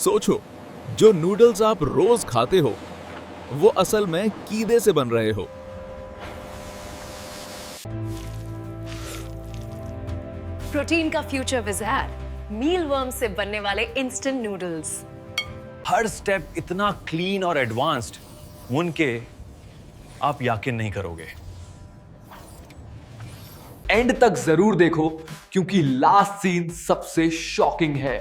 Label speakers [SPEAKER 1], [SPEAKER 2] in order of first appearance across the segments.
[SPEAKER 1] सोचो, जो नूडल्स आप रोज खाते हो वो असल में कीड़े से बन रहे हो।
[SPEAKER 2] प्रोटीन का फ्यूचर विज़ार्ड, मीलवर्म से बनने वाले इंस्टेंट नूडल्स।
[SPEAKER 3] हर स्टेप इतना क्लीन और एडवांस्ड, उनके आप यकीन नहीं करोगे।
[SPEAKER 4] एंड तक जरूर देखो क्योंकि लास्ट सीन सबसे शॉकिंग है।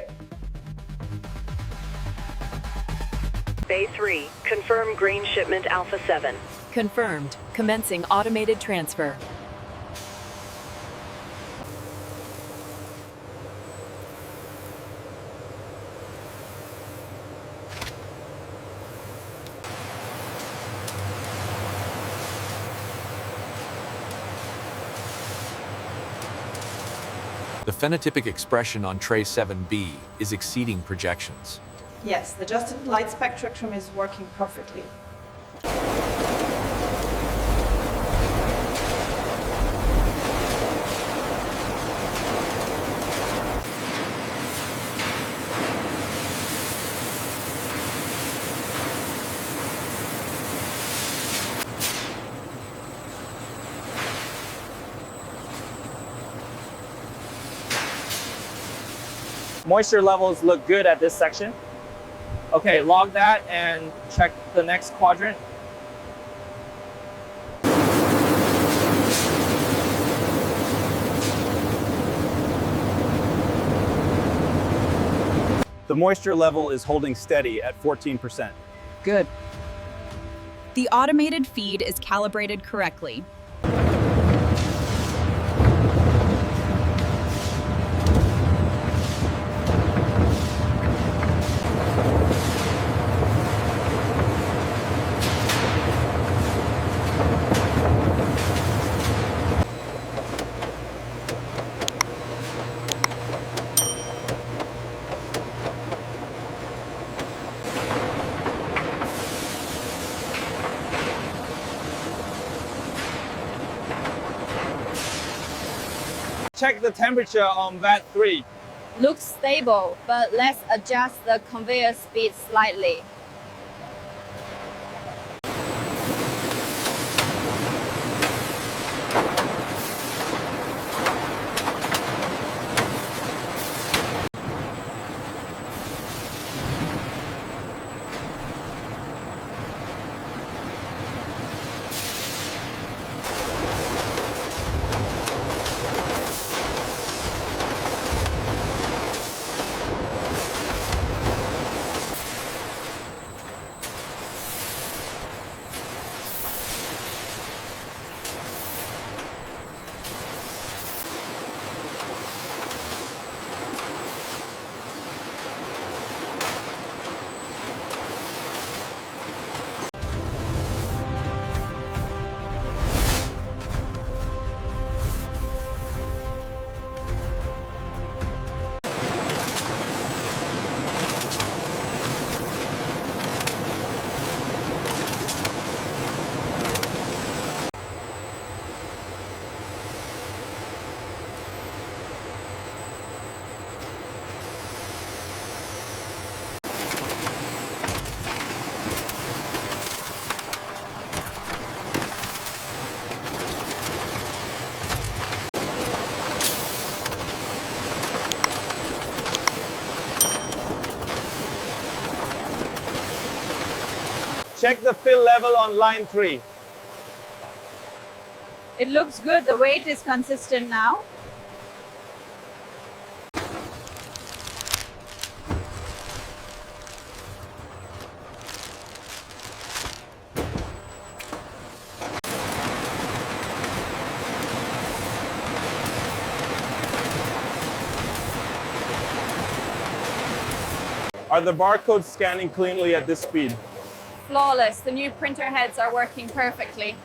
[SPEAKER 5] Bay 3, confirm green shipment Alpha 7.
[SPEAKER 2] Confirmed. Commencing automated transfer.
[SPEAKER 6] The phenotypic expression on tray 7B is exceeding projections.
[SPEAKER 7] Yes, the adjusted light spectrum is working perfectly.
[SPEAKER 8] Moisture levels look good at this section. Okay, log that and check the next quadrant.
[SPEAKER 9] The moisture level is holding steady at 14%.
[SPEAKER 10] Good. The automated feed is calibrated correctly.
[SPEAKER 8] Check the temperature on vat 3.
[SPEAKER 11] Looks stable, but let's adjust the conveyor speed slightly.
[SPEAKER 8] Check the fill level on line 3.
[SPEAKER 11] It looks good. The weight is consistent now.
[SPEAKER 8] Are the barcodes scanning cleanly at this speed?
[SPEAKER 11] Flawless. The new printer heads are working perfectly.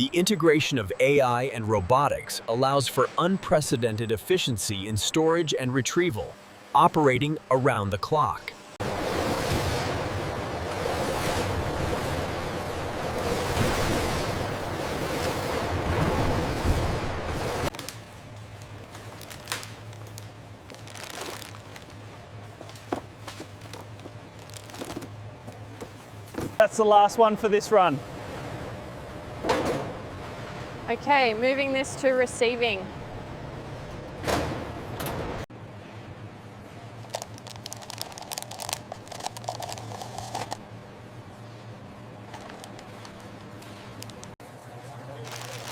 [SPEAKER 12] The integration of AI and robotics allows for unprecedented efficiency in storage and retrieval, operating around the clock.
[SPEAKER 9] That's the last one for this run.
[SPEAKER 13] Okay, moving this to receiving.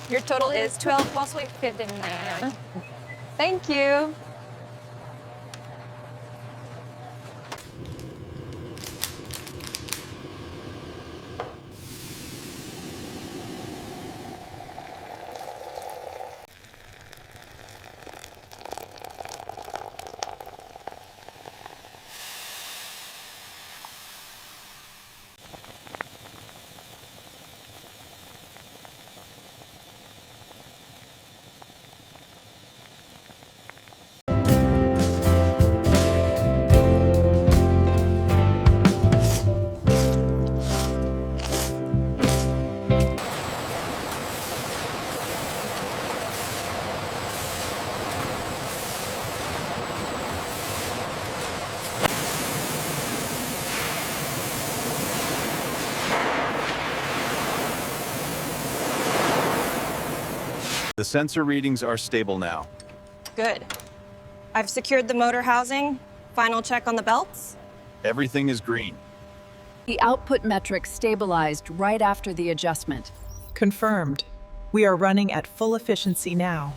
[SPEAKER 13] Your total is 12 plus we fit in there. Thank you.
[SPEAKER 9] The sensor readings are stable now.
[SPEAKER 14] Good. I've secured the motor housing. Final check on the belts.
[SPEAKER 9] Everything is green.
[SPEAKER 15] The output metrics stabilized right after the adjustment.
[SPEAKER 16] Confirmed. We are running at full efficiency now.